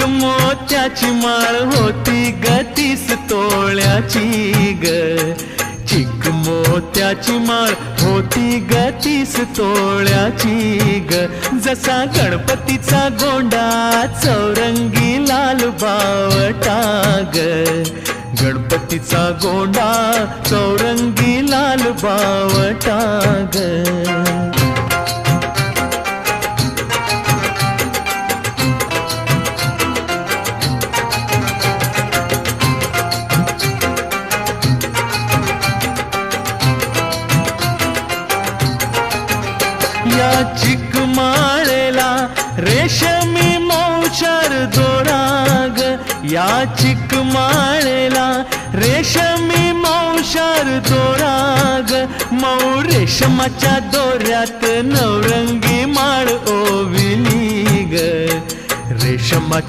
मोत्याची माळ होती ग 30 तोळ्याची ग, चिक मोत्याची माळ होती ग 30 तोळ्याची ग. जसा गणपतीचा गोंडा चौरंगी लाल बावटा ग, गणपतीचा गोंडा चौरंगी लाल बावटा ग. या चिकमाळेला रेशमी मौचार दोराग, या चिकमाळेला रेशमी मौचार दोराग. मऊ रेशमाच्या दोऱ्यात नवरंगी माळ ओविली ग, रेशमा